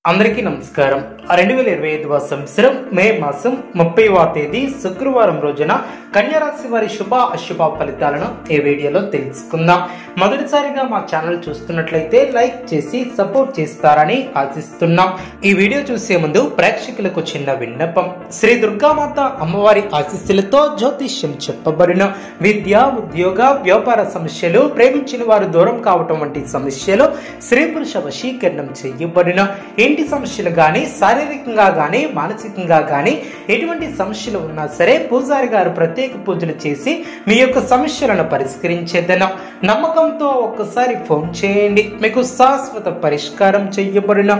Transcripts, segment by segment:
అందరికీ నమస్కారం. 2025వ సంవత్సరం మే మాసం 30వ తేదీ శుక్రవారం రోజున కన్యా రాశి వారి శుభ అశుభ ఫలితాలను ఈ వీడియోలో తెలుసుకుందాం. మొదటిసారిగా మా ఛానల్ చూస్తున్నట్లయితే లైక్ చేసి సపోర్ట్ చేస్తారని ఆశిస్తున్నాం. ఈ వీడియో చూసే ముందు ప్రేక్షకులకు చిన్న విన్నపం. శ్రీ దుర్గామాత అమ్మవారి ఆశీస్సులతో జ్యోతిష్యం చెప్పబడిన విద్య, ఉద్యోగ, వ్యాపార సమస్యలు, ప్రేమించిన వారు దూరం కావటం వంటి సమస్యలు, స్త్రీ పురుష వశీకరణం చేయబడిన ఇంటి సమస్యలు గాని, శారీరకంగా గాని, మానసికంగా గాని ఎటువంటి సమస్యలు ఉన్నా సరే పూజారి గారు ప్రత్యేక పూజలు చేసి మీ యొక్క సమస్యలను పరిష్కరించేదనం. నమ్మకంతో ఒక్కసారి ఫోన్ చేయండి, మీకు శాశ్వత పరిష్కారం చేయబడిన.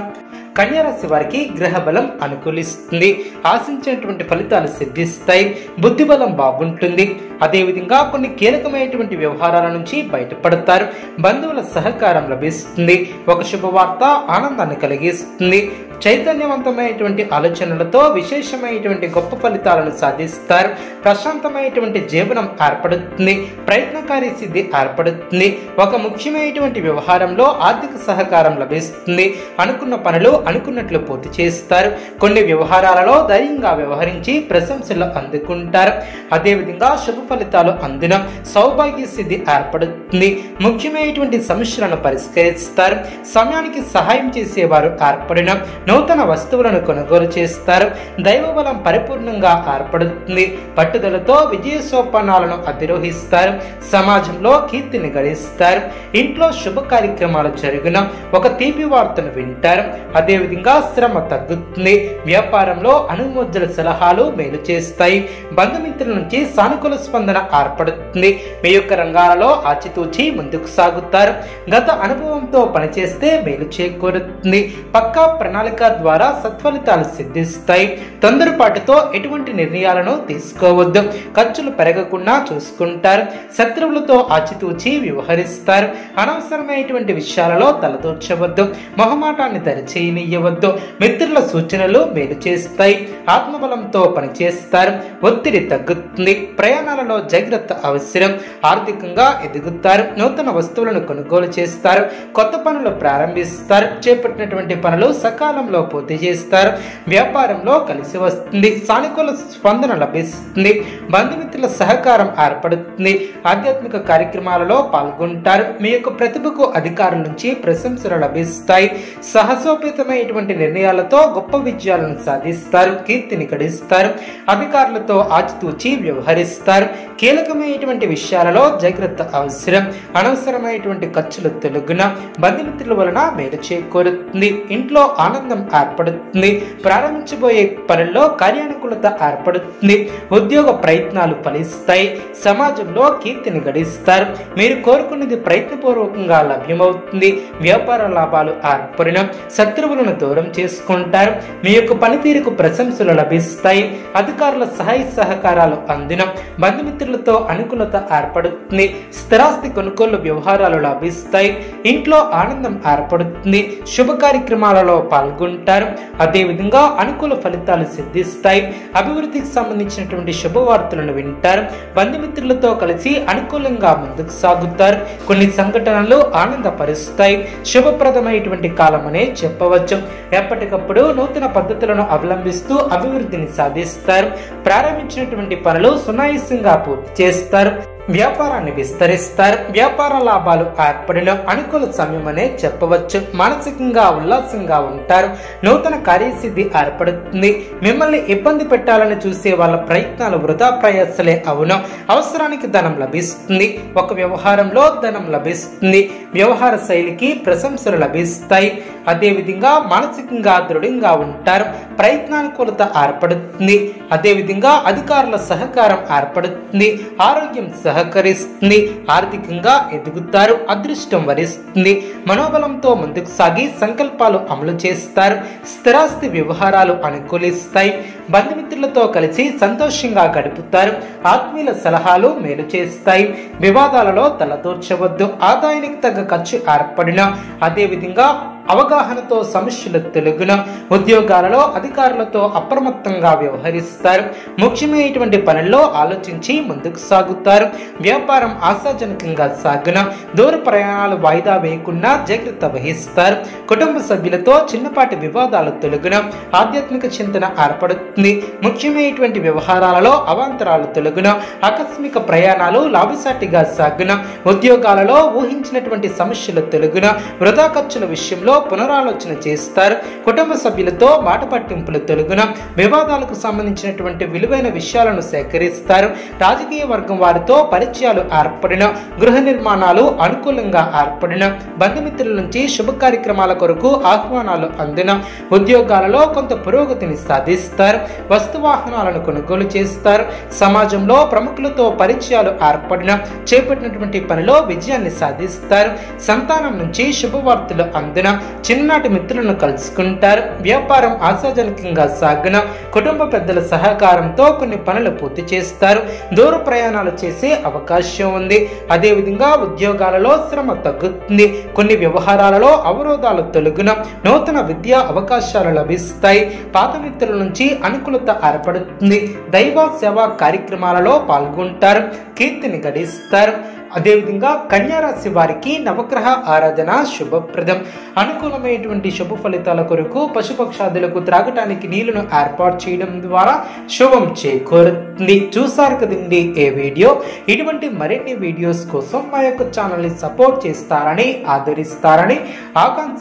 కన్యా రాశి వారికి గ్రహ బలం అనుకూలిస్తుంది. ఆశించినటువంటి ఫలితాలు సిద్ధిస్తాయి. బుద్ధి బలం బాగుంటుంది. అదేవిధంగా కొన్ని కీలకమైనటువంటి వ్యవహారాల నుంచి బయటపడతారు. బంధువుల సహకారం లభిస్తుంది. ఒక శుభవార్త ఆనందాన్ని కలిగిస్తుంది. చైతన్యవంతమైనటువంటి ఆలోచనలతో విశేషమైనటువంటి గొప్ప ఫలితాలను సాధిస్తారు. ప్రశాంతమైనటువంటి జీవనం ఏర్పడుతుంది. ప్రయత్నకారి సిద్ధి ఏర్పడుతుంది. ఒక ముఖ్యమైనటువంటి వ్యవహారంలో ఆర్థిక సహకారం లభిస్తుంది. అనుకున్న పనులు అనుకున్నట్లు పూర్తి చేస్తారు. కొన్ని వ్యవహారాలలో ధైర్యంగా వ్యవహరించి ప్రశంసలు అందుకుంటారు. అదేవిధంగా శుభ ఫలితాలు అందున సౌభాగ్య సిద్ధి ఏర్పడుతుంది. ముఖ్యమైనటువంటి సమస్యలను పరిష్కరిస్తారు. సమయానికి సహాయం చేసేవారు ఏర్పడిన నూతన వస్తువులను కొనుగోలు చేస్తారు. దైవ బలం పరిపూర్ణంగా ఏర్పడుతుంది. పట్టుదలతో విజయ సోపానాలను అధిరోహిస్తారు. సమాజంలో కీర్తిని గడిస్తారు. ఇంట్లో శుభ కార్యక్రమాలు జరిగిన ఒక తీపి వార్తను వింటారు. అదేవిధంగా శ్రమ తగ్గుతుంది. వ్యాపారంలో అనుమోదల సలహాలు మేలు చేస్తాయి. బంధుమిత్రుల నుంచి సానుకూల స్పందన ఏర్పడుతుంది. మీ యొక్క రంగాలలో ఆచితూచి ముందుకు సాగుతారు. గత అనుభవంతో పనిచేస్తే మేలు చేకూరుతుంది. పక్కా ప్రణాళిక ద్వారా సత్ఫలితాలు సిద్ధిస్తాయి. తొందరపాటుతో ఎటువంటి నిర్ణయాలను తీసుకోవద్దు. ఖర్చులు పెరగకుండా చూసుకుంటారు. శత్రువులతో ఆచితూచి వ్యవహరిస్తారు. అనవసరమైనటువంటి విషయాలలో తలదూర్చవద్దు. మొహమాటాన్ని దరిచేయనియ్యవద్దు. మిత్రుల సూచనలు మేలు చేస్తాయి. ఆత్మబలంతో పనిచేస్తారు. ఒత్తిడి తగ్గుతుంది. ప్రయాణాలలో జాగ్రత్త అవసరం. ఆర్థికంగా ఎదుగుతారు. నూతన వస్తువులను కొనుగోలు చేస్తారు. కొత్త పనులు ప్రారంభిస్తారు. చేపట్టినటువంటి పనులు సకాలంలో పూర్తి చేస్తారు. వ్యాపారంలో కలిసి వస్తుంది. సానుకూల స్పందన లభిస్తుంది. బంధుమిత్రుల సహకారం ఏర్పడుతుంది. ఆధ్యాత్మిక కార్యక్రమాలలో పాల్గొంటారు. మీ యొక్క ప్రతిభకు అధికారుల నుంచి ప్రశంసలు లభిస్తాయి. సాహసోపేతమైనటువంటి నిర్ణయాలతో గొప్ప విజయాలను సాధిస్తారు. కీర్తిని గడిస్తారు. అధికారులతో ఆచితూచి వ్యవహరిస్తారు. కీలకమైనటువంటి విషయాలలో జాగ్రత్త అవసరం. అనవసరమైనటువంటి ఖర్చులు తొలగున బంధుమిత్రుల వలన మేలు చేకూరుతుంది. ఇంట్లో ఆనందం ఏర్పడుతుంది. ప్రారంభించబోయే పనుల్లో కార్యానుకూలత ఏర్పడుతుంది. ఉద్యోగ ప్రయత్నాలు ఫలిస్తాయి. సమాజంలో కీర్తిని గడిస్తారు. మీరు కోరుకున్నది ప్రయత్నపూర్వకంగా లభ్యమవుతుంది. వ్యాపార లాభాలు ఏర్పడిన శత్రువులను దూరం చేసుకుంటారు. మీ యొక్క పనితీరుకు ప్రశంసలు లభిస్తాయి. అధికారుల సహాయ సహకారాలు అందిన బంధుమిత్రులతో అనుకూలత ఏర్పడుతుంది. స్థిరాస్తి కొనుగోలు వ్యవహారాలు లభిస్తాయి. ఇంట్లో ఆనందం ఏర్పడుతుంది. శుభ కార్యక్రమాలలో పాల్గొంటారు. అదేవిధంగా అనుకూల ఫలితాలు సిద్ధిస్తాయి. అభివృద్ధికి సంబంధించినటువంటి శుభవార్తలను వింటారు. బంధుమిత్రులతో కలిసి అనుకూలంగా ముందుకు సాగుతారు. కొన్ని సంఘటనలు ఆనందపరుస్తాయి. శుభప్రదమైనటువంటి కాలం అనే చెప్పవచ్చు. ఎప్పటికప్పుడు నూతన పద్ధతులను అవలంబిస్తూ అభివృద్ధిని సాధిస్తారు. ప్రారంభించినటువంటి పనులు సునాయాసంగా పూర్తి చేస్తారు. వ్యాపారాన్ని విస్తరిస్తారు. వ్యాపార లాభాలు ఏర్పడిన అనుకూల సమయం అనే చెప్పవచ్చు. మానసికంగా ఉల్లాసంగా ఉంటారు. నూతన కార్యసిద్ధి ఏర్పడుతుంది. మిమ్మల్ని ఇబ్బంది పెట్టాలని చూసే వాళ్ళ ప్రయత్నాలు వృధా ప్రయాసలే అవును. అవసరానికి ధనం లభిస్తుంది. ఒక వ్యవహారంలో ధనం లభిస్తుంది. వ్యవహార శైలికి ప్రశంసలు లభిస్తాయి. అదేవిధంగా మానసికంగా దృఢంగా ఉంటారు. ప్రయత్నానుకూలత ఏర్పడుతుంది. అదేవిధంగా అధికారుల సహకారం ఏర్పడుతుంది. ఆరోగ్యం సహకరిస్తుంది. ఆర్థికంగా ఎదుగుతారు. అదృష్టం వరిస్తుంది. మనోబలంతో ముందుకు సాగి సంకల్పాలు అమలు చేస్తారు. స్థిరాస్తి వ్యవహారాలు అనుకూలిస్తాయి. బంధుమిత్రులతో కలిసి సంతోషంగా గడుపుతారు. ఆత్మీయుల సలహాలు మేలు చేస్తాయి. వివాదాలలో తలదూర్చవద్దు. ఆదాయానికి తగ్గ ఖర్చు ఏర్పడిన అదే విధంగా అవగాహనతో సమస్యలు తొలగున. ఉద్యోగాలలో అధికారులతో అప్రమత్తంగా వ్యవహరిస్తారు. ముఖ్యమైనటువంటి పనుల్లో ఆలోచించి ముందుకు సాగుతారు. వ్యాపారం ఆశాజనకంగా సాగున. దూర ప్రయాణాలు వాయిదా వేయకుండా జాగ్రత్త వహిస్తారు. కుటుంబ సభ్యులతో చిన్నపాటి వివాదాలు తొలగున. ఆధ్యాత్మిక చింతన ఏర్పడుతుంది. ముఖ్యమైనటువంటి వ్యవహారాలలో అవాంతరాలు తొలగున. ఆకస్మిక ప్రయాణాలు లాభసాటిగా సాగున. ఉద్యోగాలలో ఊహించినటువంటి సమస్యలు తొలగున. వృధా ఖర్చుల విషయంలో పునరాలోచన చేస్తారు. కుటుంబ సభ్యులతో మాట పట్టింపులు తొలగున. వివాదాలకు సంబంధించినటువంటి విలువైన విషయాలను సేకరిస్తారు. రాజకీయ వర్గం వారితో పరిచయాలు ఏర్పడిన. గృహ నిర్మాణాలు అనుకూలంగా ఏర్పడిన. బంధుమిత్రుల నుంచి శుభ కార్యక్రమాల కొరకు ఆహ్వానాలు అందిన. ఉద్యోగాలలో కొంత పురోగతిని సాధిస్తారు. వస్తువాహనాలను కొనుగోలు చేస్తారు. సమాజంలో ప్రముఖులతో పరిచయాలు ఏర్పడిన. చేపట్టినటువంటి పనిలో విజయాన్ని సాధిస్తారు. సంతానం నుంచి శుభవార్తలు అందిన. చిన్ననాటి మిత్రులను కలుసుకుంటారు. వ్యాపారం ఆశాజనకంగా సాగున. కుటుంబ పెద్దల సహకారంతో కొన్ని పనులు పూర్తి చేస్తారు. దూర ప్రయాణాలు చేసే అవకాశం ఉంది. అదేవిధంగా ఉద్యోగాలలో శ్రమ తగ్గుతుంది. కొన్ని వ్యవహారాలలో అవరోధాలు తొలగున. నూతన విద్యా అవకాశాలు లభిస్తాయి. పాత మిత్రుల నుంచి అనుకూలత ఏర్పడుతుంది. దైవ సేవా కార్యక్రమాలలో పాల్గొంటారు. కీర్తిని గడిస్తారు. అదేవిధంగా కన్యారాశి వారికి నవగ్రహ ఆరాధన శుభప్రదం. అనుకూలమైనటువంటి శుభ ఫలితాల కొరకు పశుపక్షాదులకు త్రాగటానికి నీళ్లను ఏర్పాటు చేయడం ద్వారా శుభం చేకూరుతుంది. చూసారు కదండి ఏ వీడియో. ఇటువంటి మరిన్ని వీడియోస్ కోసం మా యొక్క ఛానల్ని సపోర్ట్ చేస్తారని ఆదరిస్తారని ఆకాంక్షిస్తున్నాను.